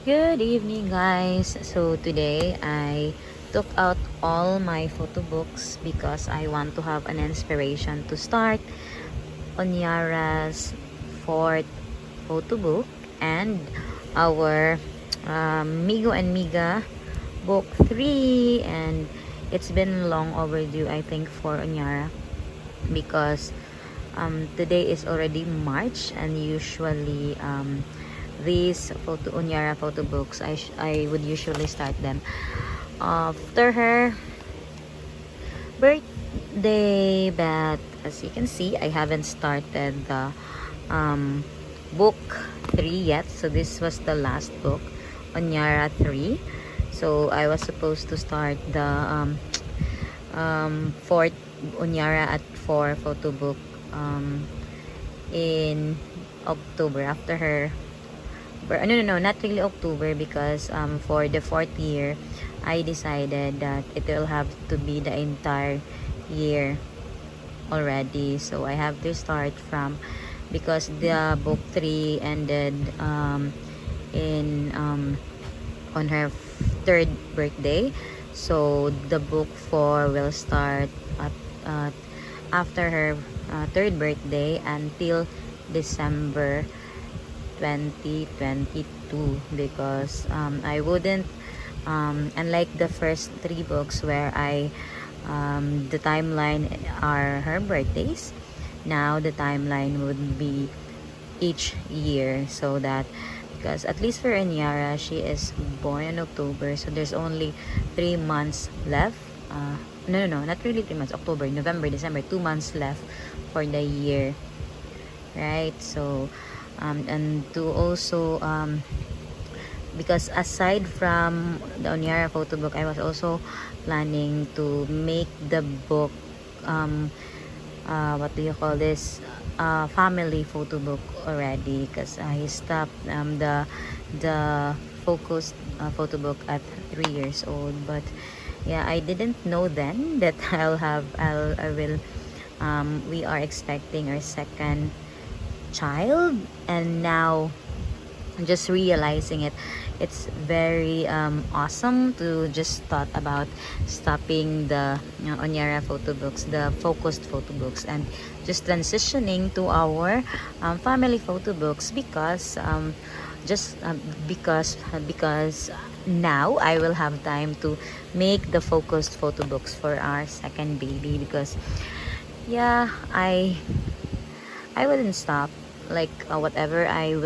Good evening, guys. So today I took out all my photo books because I want to have an inspiration to start Unyara's fourth photo book and our Migo and Miga book 3, and it's been long overdue, I think, for Unyara because today is already March, and usually these Unyara photo books I would usually start them after her birthday, but as you can see, I haven't started the book 3 yet. So this was the last book, Unyara 3. So I was supposed to start the fourth Unyara at 4 photo book in October after her. No, not really October, because for the fourth year I decided that it will have to be the entire year already. So I have to start from, because the book 3 ended in on her third birthday. So the book 4 will start at after her third birthday until December 2022, because I wouldn't unlike the first 3 books where the timeline are her birthdays. Now the timeline would be each year, so that, because at least for Anyara, she is born in October, so there's only 3 months left. No, not really 3 months. October, November, December, 2 months left for the year, right? So and to also because aside from the Unyara photo book, I was also planning to make the book what do you call this, family photo book already, because I stopped the focused photo book at 3 years old. But yeah, I didn't know then that I will we are expecting our second child, and now just realizing it, it's very awesome to just thought about stopping the Unyara photo books, the focused photo books, and just transitioning to our family photo books, because just because now I will have time to make the focused photo books for our second baby. Because yeah, I wouldn't stop. Like whatever I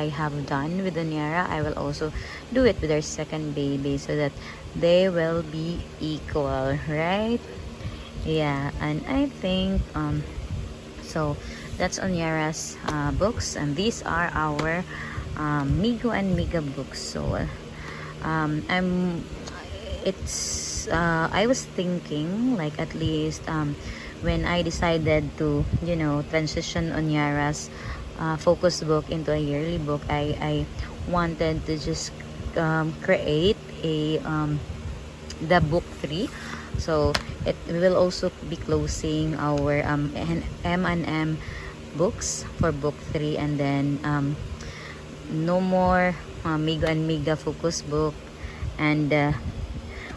have done with Unyara, I will also do it with our second baby, so that they will be equal, right? Yeah, and I think so that's Unyara's books, and these are our Migo and Miga books. So I'm it's I was thinking, like, at least when I decided to transition Unyara's focus book into a yearly book, I wanted to just create a the book 3. So it will also be closing our M&M books for book 3, and then no more Migo and Miga focus book and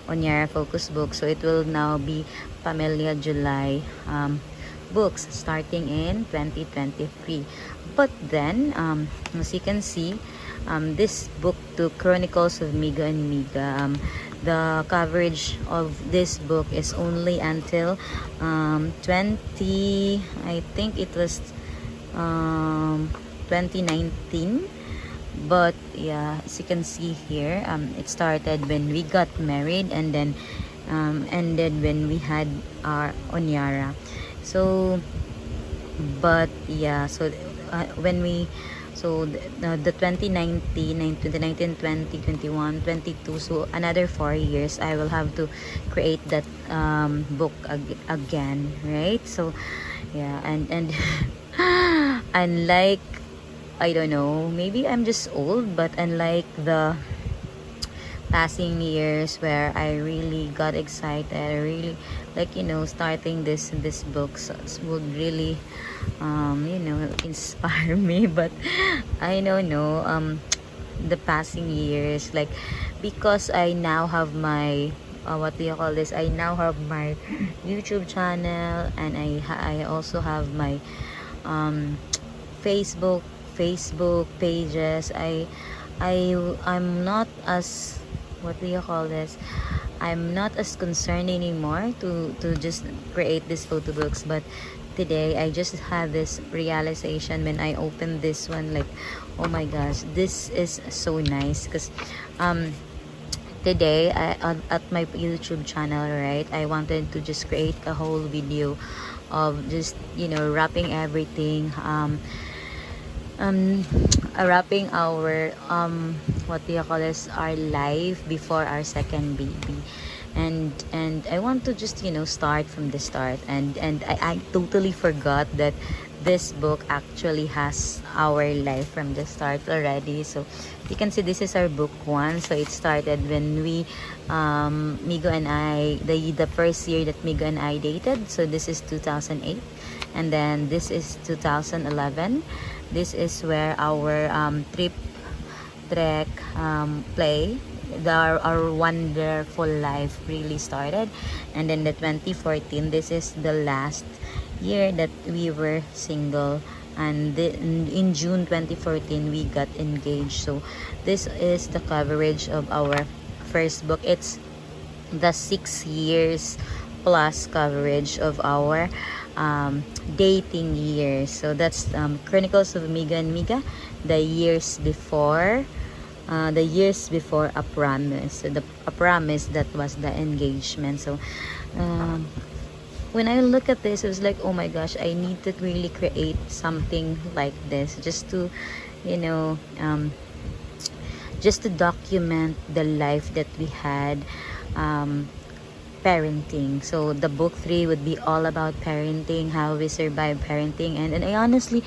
Unyara focus book. So it will now be Pamilya July books starting in 2023. But then as you can see, this book, to Chronicles of Miga and Miga, the coverage of this book is only until 20, I think it was 2019. But yeah, as you can see here, it started when we got married, and then ended when we had our Unyara. So but yeah, so when we so the 2019, 2019, 20, 21, 22, so another 4 years I will have to create that book again, right? So yeah, and unlike, I don't know, maybe I'm just old, but unlike the passing years where I really got excited, I really like, starting this books would really inspire me. But I don't know, the passing years, like because I now have my what do you call this, I now have my YouTube channel, and I also have my um Facebook pages. I'm not as, what do you call this, I'm not as concerned anymore to just create these photo books. But today I just had this realization when I opened this one, like, oh my gosh, this is so nice. Because today at my YouTube channel, right, I wanted to just create a whole video of just, wrapping everything, um wrapping our what do you call this, our life before our second baby. And I want to just, start from the start. And I totally forgot that this book actually has our life from the start already. So you can see this is our book one. So it started when we Migo and I, the first year that Migo and I dated. So this is 2008, and then this is 2011. This is where our trek play, our wonderful life really started. And then the 2014, this is the last year that we were single. And in June 2014 we got engaged. So this is the coverage of our first book. It's the 6 years plus coverage of our dating years. So that's Chronicles of Miga and Miga, the years before a promise. So a promise, that was the engagement. So when I look at this, it was like, oh my gosh, I need to really create something like this, just to, just to document the life that we had, parenting. So the book 3 would be all about parenting, how we survive parenting. And I honestly,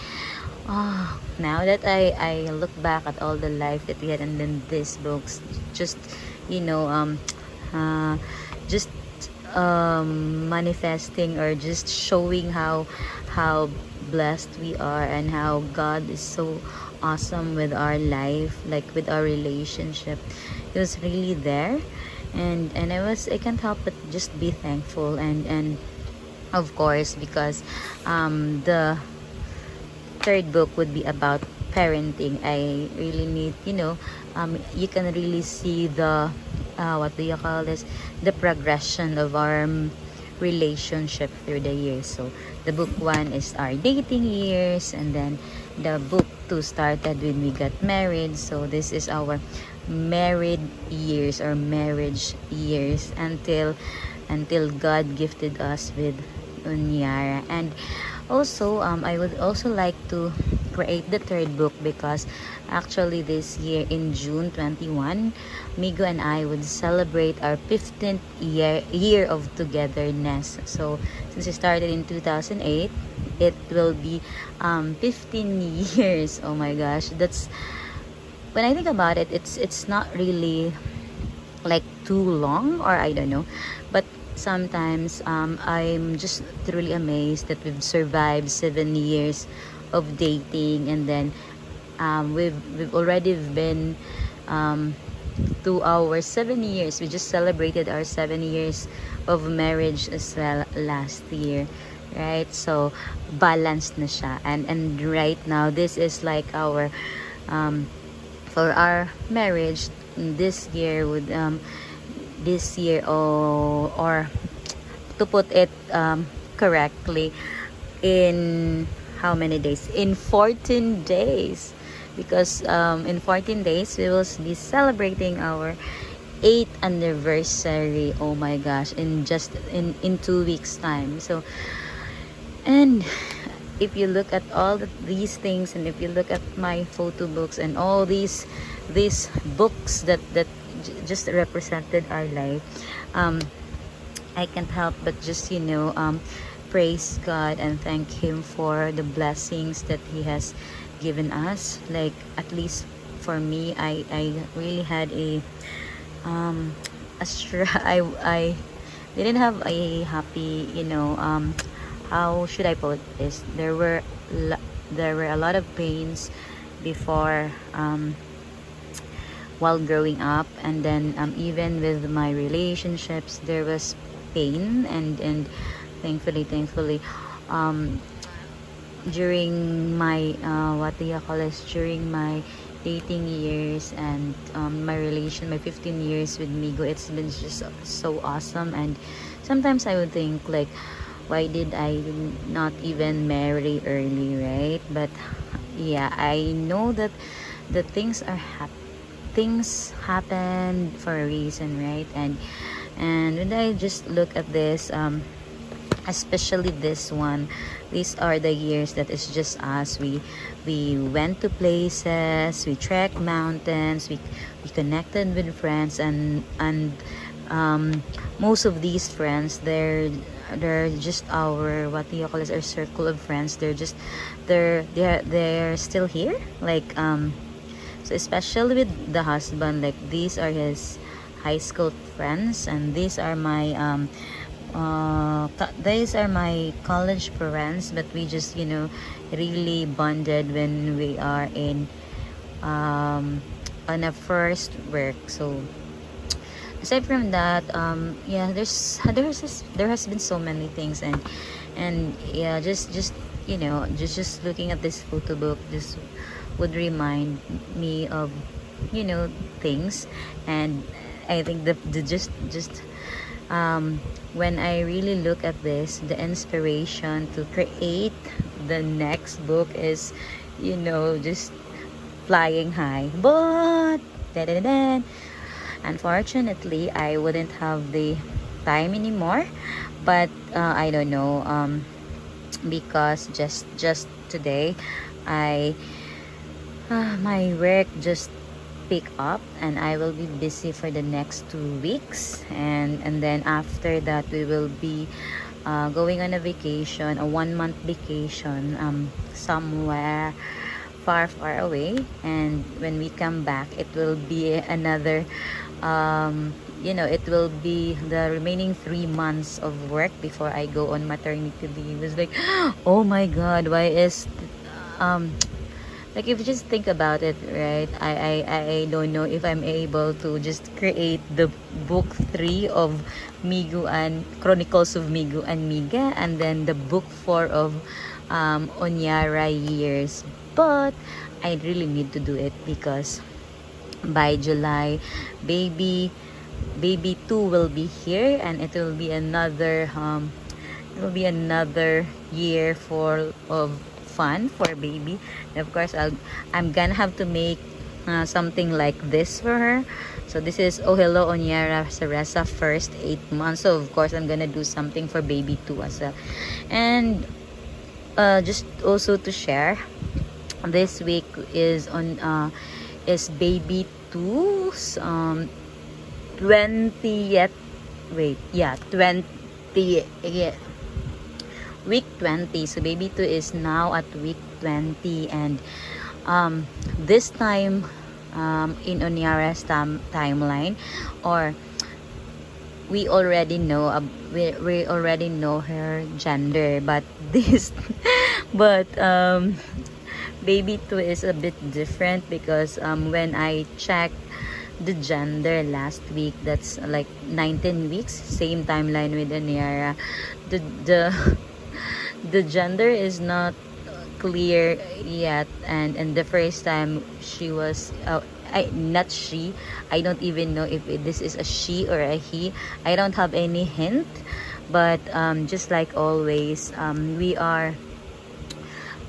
now that I look back at all the life that we had, and then these books just, just manifesting, or just showing how blessed we are, and how God is so awesome with our life, like with our relationship. It was really there. And I can't help but just be thankful. And of course, because the third book would be about parenting, I really need, you can really see the what do you call this, the progression of our relationship through the years. So the book 1 is our dating years, and then the book 2 started when we got married. So this is our married years, or marriage years, until God gifted us with Unyara. And also I would also like to create the third book, because actually this year in June 21, Migo and I would celebrate our 15th year of togetherness. So since we started in 2008, it will be 15 years. Oh my gosh, that's, when I think about it, it's not really like too long, or I don't know, but sometimes I'm just truly amazed that we've survived 7 years of dating. And then we've already been to our 7 years. We just celebrated our 7 years of marriage as well last year, right? So balanced na siya. And right now, this is like our for our marriage this year would or to put it correctly, in how many days? In 14 days, because in 14 days we will be celebrating our 8th anniversary. Oh my gosh, in 2 weeks time. So, and if you look at all these things, and if you look at my photo books and all these books that just represented our life, I can't help but just praise God and thank Him for the blessings that He has given us. Like, at least for me, I really had I didn't have a happy, how should I put this? There were a lot of pains before while growing up, and then even with my relationships there was pain, and thankfully um during my what do you call this, during my dating years, and my 15 years with Migo, it's been just so awesome. And sometimes I would think like, why did I not even marry early, right? But yeah, I know that the things happen for a reason, right? And when I just look at this, especially this one, these are the years that it's just us. We went to places, we trekked mountains, we connected with friends, and most of these friends, they're just our, what do you call this, our circle of friends. They're still here, like so especially with the husband, like these are his high school friends, and these are my college friends, but we just, really bonded when we are in on a first work. So aside from that, yeah, there has been so many things, and yeah, just just looking at this photo book just would remind me of, things. And I think the just when I really look at this, the inspiration to create the next book is, just flying high. But unfortunately, I wouldn't have the time anymore. But I don't know, because just today, I my work just pick up, and I will be busy for the next 2 weeks, and then after that we will be going on a vacation, a 1 month vacation, somewhere far away. And when we come back, it will be another it will be the remaining 3 months of work before I go on maternity leave. It was like, oh my god, why is like, if you just think about it, right, I don't know if I'm able to just create the book 3 of Migu and Chronicles of Migu and Miga, and then the book 4 of Unyara years. But I really need to do it, because by July, baby 2 will be here, and it will be another year of fun for baby. And of course, I'm gonna have to make something like this for her. So this is Oh Hello Onyara Saresa first 8 months. So of course I'm gonna do something for baby 2 as well. And just also to share, this week is baby 2's 20th, wait, yeah, 20, yeah, week 20. So baby 2 is now at week 20, and this time, in Unyara's timeline, or we already know we already know her gender, but this but baby 2 is a bit different, because when I checked the gender last week, that's like 19 weeks, same timeline with Anyara, the gender is not clear yet. And the first time she was not she, I don't even know if this is a she or a he. I don't have any hint. But just like always,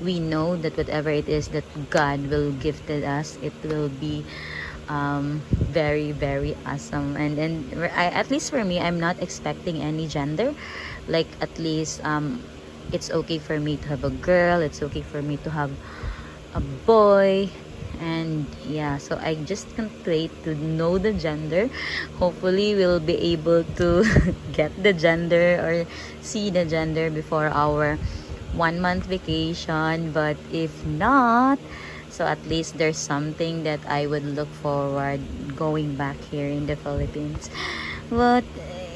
we know that whatever it is that God will gifted us, it will be very, very awesome. And at least for me, I'm not expecting any gender. Like, at least it's okay for me to have a girl, it's okay for me to have a boy. And yeah, so I just can't wait to know the gender. Hopefully we'll be able to get the gender or see the gender before our 1 month vacation. But if not, so at least there's something that I would look forward going back here in the Philippines. But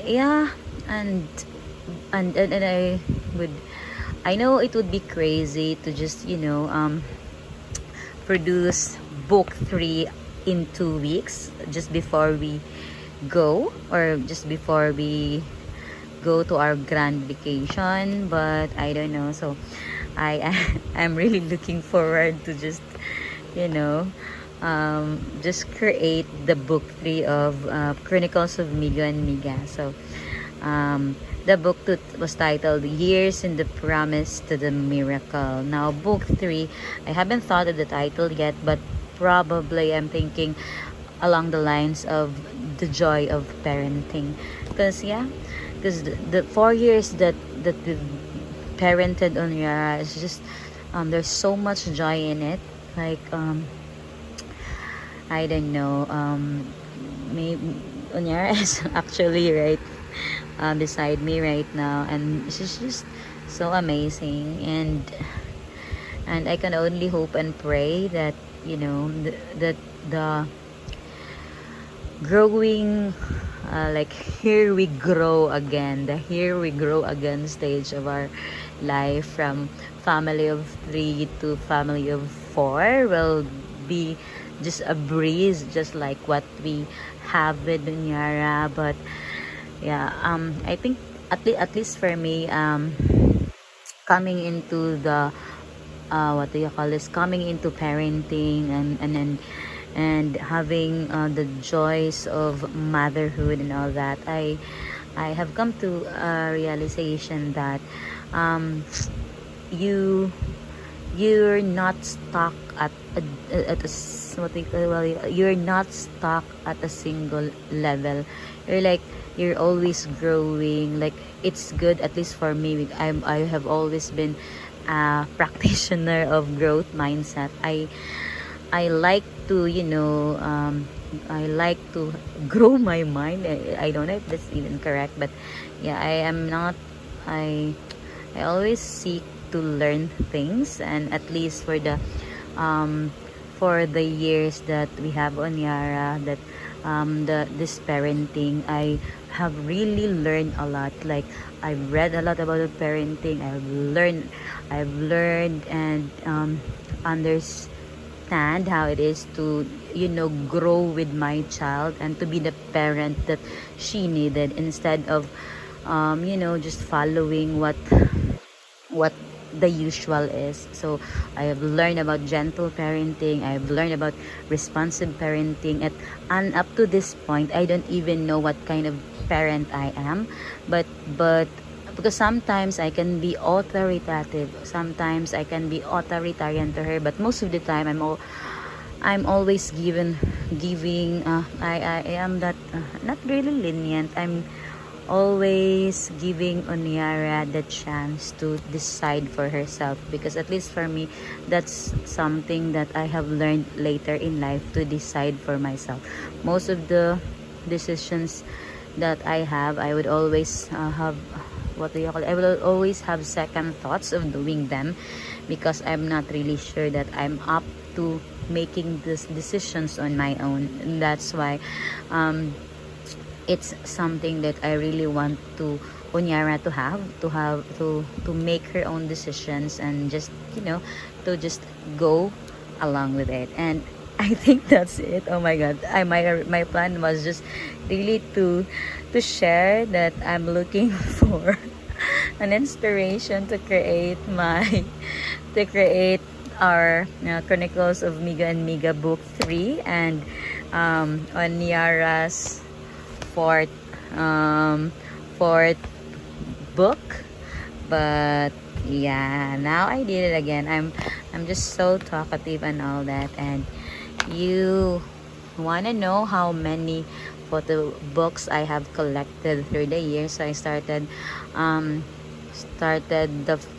yeah, and I know it would be crazy to just produce book 3 in 2 weeks, just before we go, or just before we go to our grand vacation. But I don't know, so I I'm really looking forward to just, you know, just create the book 3 of Chronicles of Migo and Miga. So the book 2 was titled Years in the Promise to the Miracle. Now book 3, I haven't thought of the title yet, but probably I'm thinking along the lines of the joy of parenting. Because the 4 years that we've parented Unyara is just, there's so much joy in it. Like, I don't know, maybe Unyara is actually right beside me right now, and she's just so amazing. And I can only hope and pray that, that the growing, like here we grow again, the here we grow again stage of our life, from family of 3 to family of 4, will be just a breeze, just like what we have with Unyara. But yeah, I think at least for me, coming into the what do you call this, coming into parenting, and having the joys of motherhood and all that, I have come to a realization that you you're not stuck at a what do you call, well, you're not stuck at a single level. You're always growing. Like, it's good, at least for me. I have always been a practitioner of growth mindset. I like to, I like to grow my mind. I don't know if that's even correct, but yeah, I am not. I always seek to learn things, and at least for the years that we have on Yara, that this parenting, I have really learned a lot. Like, I've read a lot about parenting. I've learned and understand how it is to, grow with my child, and to be the parent that she needed, instead of just following what the usual is. So I have learned about gentle parenting. I've learned about responsive parenting, and up to this point, I don't even know what kind of parent I am. But because sometimes I can be authoritative, sometimes I can be authoritarian to her, but most of the time I'm always giving. I am that, not really lenient. I'm always giving Unyara the chance to decide for herself, because at least for me, that's something that I have learned later in life, to decide for myself. Most of the decisions that I would always have, what do you call it? I will always have second thoughts of doing them, because I'm not really sure that I'm up to making these decisions on my own. And that's why it's something that I really want to Unyara to make her own decisions, and just, to just go along with it. And I think that's it. Oh my god, my plan was just really to share that I'm looking for an inspiration to create our Chronicles of Miga and Miga book 3, and Unyara's fourth book. But yeah, now I did it again. I'm just so talkative and all that. And you want to know how many photo books I have collected through the years? So I started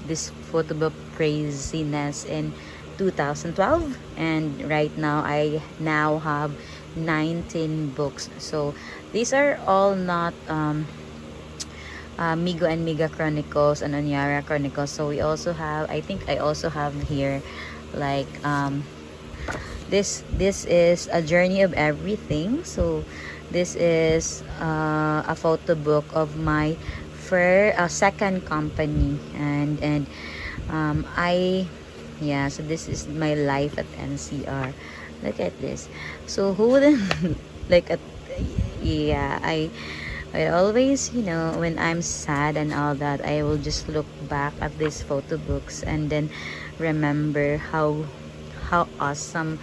this photo book craziness in 2012, and right now I now have 19 books. So these are all not Migo and Miga Chronicles and Unyara Chronicles. So we also have, I think I also have here, like, this is a journey of everything. So this is a photo book of my second company, and so this is my life at NCR. Look at this. So who wouldn't like a yeah, I always, when I'm sad and all that, I will just look back at these photo books and then remember how awesome,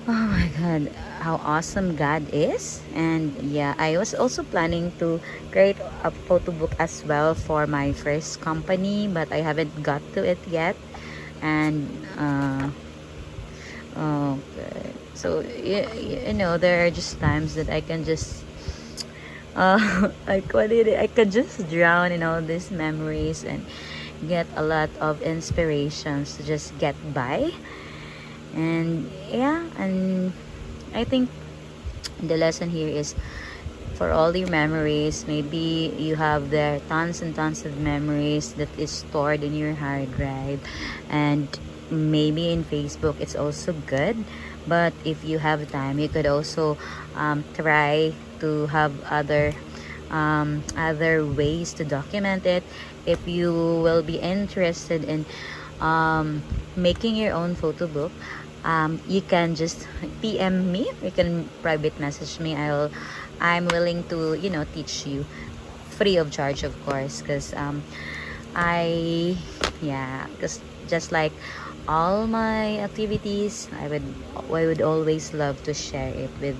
oh my god, how awesome God is. And yeah, I was also planning to create a photo book as well for my first company, but I haven't got to it yet. And okay. So there are just times that I can just I could just drown in all these memories and get a lot of inspirations to just get by. And yeah, and I think the lesson here is, for all your memories, maybe you have there tons and tons of memories that is stored in your hard drive, and maybe in Facebook it's also good. But if you have time, you could also try to have other ways to document it. If you will be interested in making your own photo book, you can just PM me. You can private message me. I'm willing to teach you free of charge, of course, because I yeah, because just like all my activities, I would always love to share it with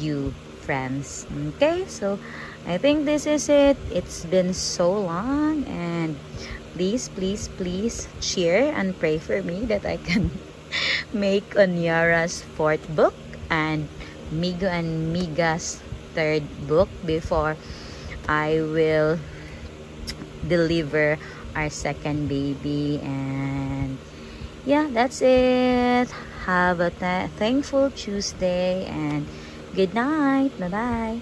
you, friends. Okay, so I think this is it. It's been so long, and please, please, please cheer and pray for me that I can make Unyara's fourth book and Migo and Miga's third book before I will deliver our second baby. And yeah, that's it. Have a thankful Tuesday, and good night. Bye bye.